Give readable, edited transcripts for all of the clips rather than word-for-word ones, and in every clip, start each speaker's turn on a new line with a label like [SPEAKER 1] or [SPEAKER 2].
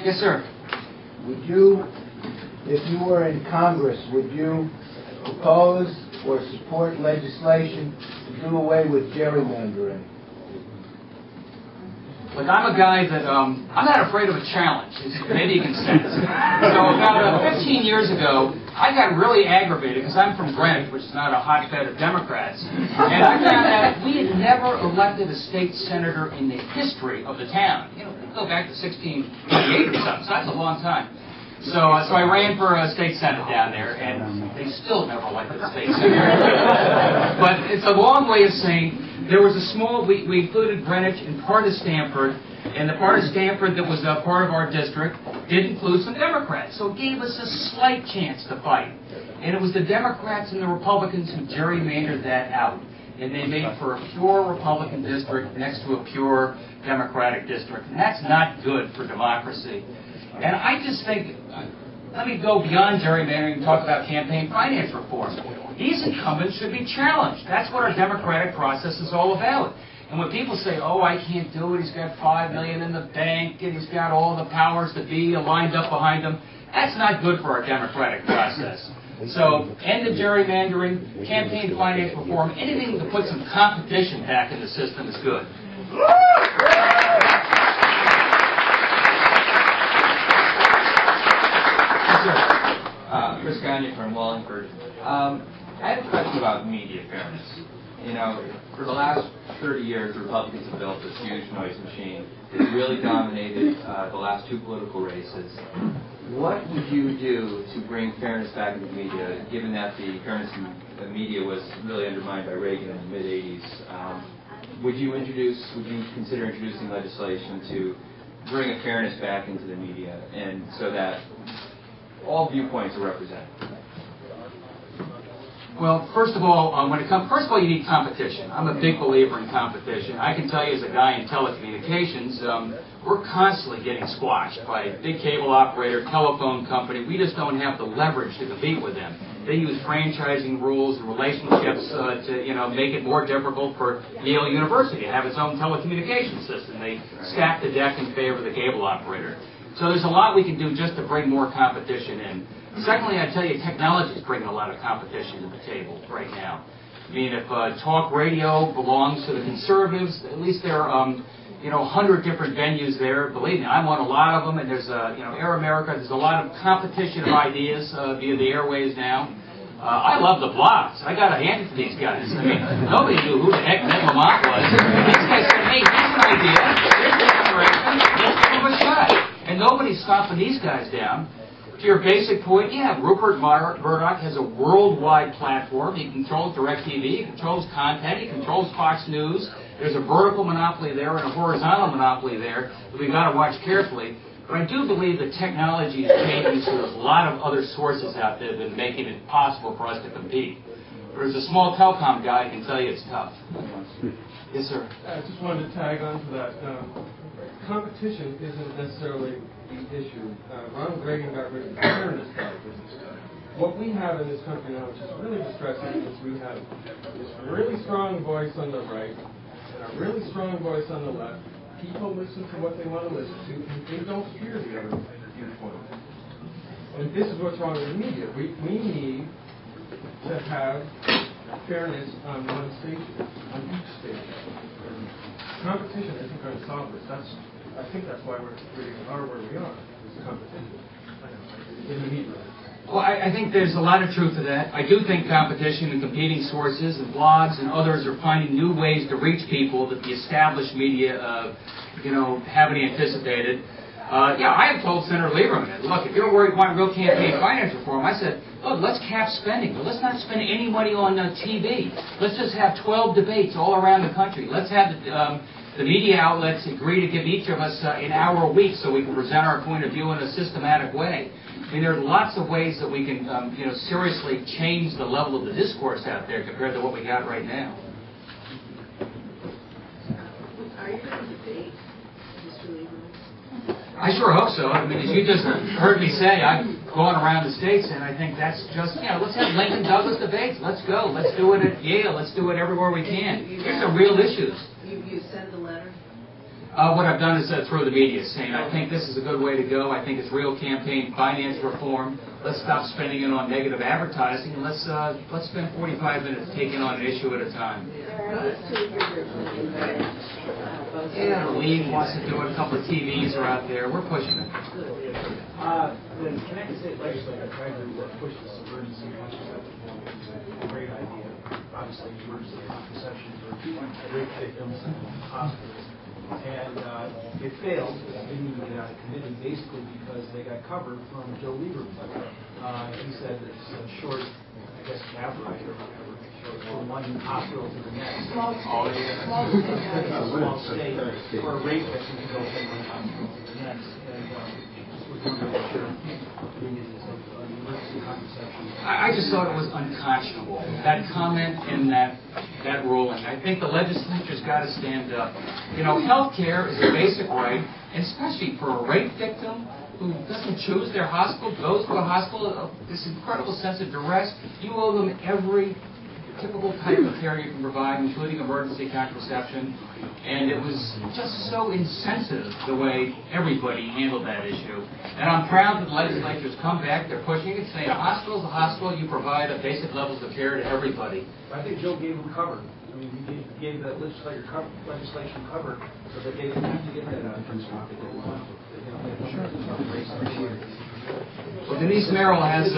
[SPEAKER 1] Yes, sir.
[SPEAKER 2] Would you, if you were in Congress, would you propose or support legislation to do away with gerrymandering?
[SPEAKER 1] Look, I'm a guy that, I'm not afraid of a challenge, maybe you can sense. So about 15 years ago, I got really aggravated because I'm from Greenwich, which is not a hotbed of Democrats. And I found out we had never elected a state senator in the history of the town. You know, go back to 1688 or something, so that's a long time. So I ran for a state senate down there, and they still never elected a state senator. But it's a long way of saying there was a small, we included Greenwich and part of Stamford, and the part of Stamford that was a part of our district did include some Democrats. So it gave us a slight chance to fight. And it was the Democrats and the Republicans who gerrymandered that out. And they made for a pure Republican district next to a pure Democratic district. And that's not good for democracy. And I just think, let me go beyond gerrymandering and talk about campaign finance reform. These incumbents should be challenged. That's what our democratic process is all about. And when people say, oh, I can't do it, he's got $5 million in the bank, and he's got all the powers that be lined up behind him, that's not good for our democratic process. So, end the gerrymandering, campaign finance reform, anything to put some competition back in the system is good.
[SPEAKER 3] Chris Gagne from Wallingford. I have a question about media fairness. You know, for the last 30 years, the Republicans have built this huge noise machine. It's really dominated the last two political races. What would you do to bring fairness back into the media, given that the fairness in the media was really undermined by Reagan in the mid-'80s? Would you consider introducing legislation to bring a fairness back into the media, and so that all viewpoints are represented?
[SPEAKER 1] Well, first of all, you need competition. I'm a big believer in competition. I can tell you as a guy in telecommunications, we're constantly getting squashed by a big cable operator, telephone company. We just don't have the leverage to compete with them. They use franchising rules and relationships to, make it more difficult for Yale University to have its own telecommunications system. They stack the deck in favor of the cable operator. So there's a lot we can do just to bring more competition in. Secondly, I tell you, technology is bringing a lot of competition to the table right now. I mean, if talk radio belongs to the conservatives, at least there are, 100 different venues there. Believe me, I'm on a lot of them, and there's, Air America, there's a lot of competition of ideas via the airways now. I love the blogs. I got to hand it to these guys. I mean, nobody knew who the heck Ned Lamont was. These guys said, hey, here's an idea, here's the inspiration, let's give him a shot. And nobody's stopping these guys down. To your basic point, yeah, Rupert Murdoch has a worldwide platform. He controls DirecTV, he controls content, he controls Fox News. There's a vertical monopoly there and a horizontal monopoly there that we've got to watch carefully. But I do believe that technology is changing, so there's a lot of other sources out there that are making it possible for us to compete. But as a small telecom guy, I can tell you it's tough. Yes, sir.
[SPEAKER 4] I just wanted to tag on to that. Competition isn't necessarily the issue. Ronald Reagan got rid of the fairness part of this. What we have in this country now, which is really distressing, is we have this really strong voice on the right and a really strong voice on the left. People listen to what they want to listen to, and they don't hear the other viewpoint. And this is what's wrong with the media. We need to have fairness on one station, on each station. And competition isn't going to solve this. I think that's why we are where we are, is competition in the media.
[SPEAKER 1] Well, I think there's a lot of truth to that. I do think competition and competing sources and blogs and others are finding new ways to reach people that the established media, haven't anticipated. I have told Senator Lieberman, look, if you're worried about real campaign finance reform, I said, look, let's cap spending, but let's not spend any money on TV. Let's just have 12 debates all around the country. Let's have the media outlets agree to give each of us an hour a week so we can present our point of view in a systematic way. I mean, there are lots of ways that we can, seriously change the level of the discourse out there compared to what we got right now.
[SPEAKER 5] Are you going to debate, Mr. Lieberman?
[SPEAKER 1] I sure hope so. I mean, as you just heard me say, I've gone around the states, and I think that's just, let's have Lincoln Douglas debates. Let's go. Let's do it at Yale. Let's do it everywhere we can. Here's the real issues.
[SPEAKER 5] You sent the letter?
[SPEAKER 1] What I've done is through the media, saying I think this is a good way to go. I think it's real campaign finance reform. Let's stop spending it on negative advertising, and let's spend 45 minutes taking on an issue at a time. Yeah, the league wants to do it. A couple of TVs are out there. We're pushing it.
[SPEAKER 6] The Connecticut State Legislature tried to push this emergency contraceptive law, which is a great idea. Obviously, emergency contraception for rape victims in hospitals. And it failed. It didn't even get out of committee, basically because they got covered from Joe Lieberman. He said that it's a short, I guess, cab ride or whatever, from one hospital to the next. Small state for a rape victim to go from one hospital to the next. And just was wondering what your opinion is of emergency contraception.
[SPEAKER 1] I just thought it was unconscionable. That comment in that ruling. I think the legislature's got to stand up. You know, health care is a basic right, and especially for a rape victim who doesn't choose their hospital, goes to a hospital, this incredible sense of duress. You owe them every typical type of care you can provide, including emergency contraception. And it was just so insensitive the way everybody handled that issue. And I'm proud that the legislature's come back. They're pushing it, saying a hospital's a hospital. You provide basic levels of care to everybody.
[SPEAKER 6] I think Joe gave them cover. I mean, he gave that legislation cover so that they didn't have to get that out of principle.
[SPEAKER 1] Well, Denise Merrill has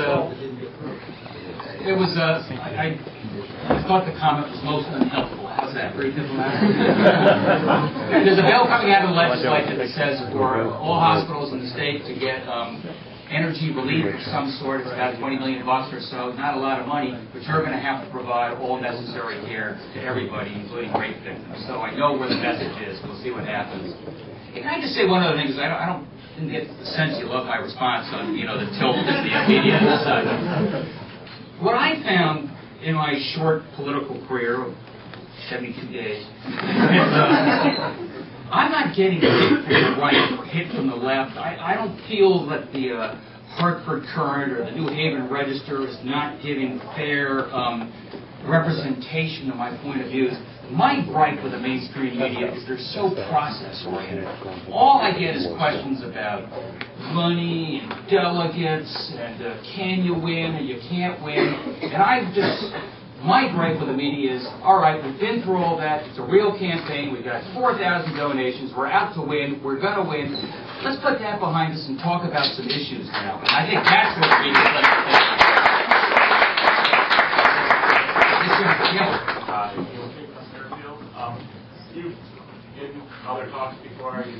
[SPEAKER 1] I thought the comment was most unhelpful. How's that? Very diplomatic. There's a bill coming out of the legislature that says for all hospitals in the state to get energy relief of some sort. It's about $20 million or so. Not a lot of money, but you're going to have to provide all necessary care to everybody, including rape victims. So I know where the message is. We'll see what happens. Can I just say one other thing? Because I didn't get the sense you love my response on, the tilt that the media side. What I found in my short political career of 72 days, I'm not getting hit from the right or hit from the left. I don't feel that the Hartford Courant or the New Haven Register is not giving fair representation of my point of views. My gripe with the mainstream media is they're so process-oriented. All I get is questions about money and delegates and can you win or you can't win. And my gripe with the media is, all right, we've been through all that. It's a real campaign. We've got 4,000 donations. We're out to win. We're going to win. Let's put that behind us and talk about some issues now. And I think that's what the media is like to think.
[SPEAKER 7] You, in other talks before, you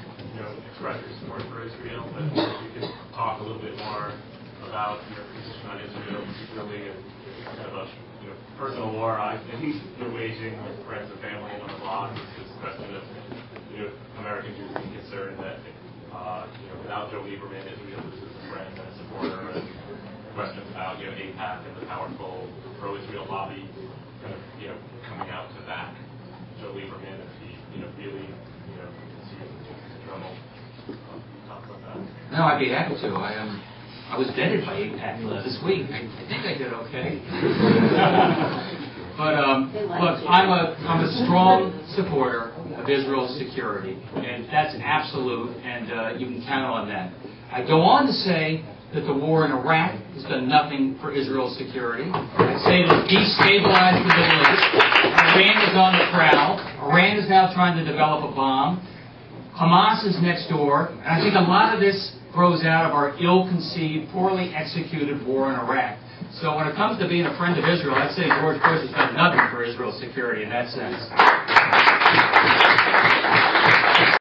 [SPEAKER 7] expressed your support for Israel, but if you could talk a little bit more about your position on Israel, particularly in kind of a personal war I think you're waging with friends and family on the block. It's this question of American Jews being concerned that without Joe Lieberman, Israel loses a friend and a supporter, and questions about AIPAC and the powerful pro-Israel lobby kind of coming out to back Joe Lieberman if he really sees trouble. Talk about that.
[SPEAKER 1] No, I'd be happy to. I was vetted by AIPAC this week. I think I did okay. But look, I'm a strong supporter of Israel's security, and that's an absolute, and you can count on that. I go on to say that the war in Iraq has done nothing for Israel's security. I say that it's destabilized the Middle East. Iran is on the prowl. Iran is now trying to develop a bomb. Hamas is next door. And I think a lot of this grows out of our ill-conceived, poorly executed war in Iraq. So when it comes to being a friend of Israel, I'd say George Bush has done nothing for Israel's security in that sense.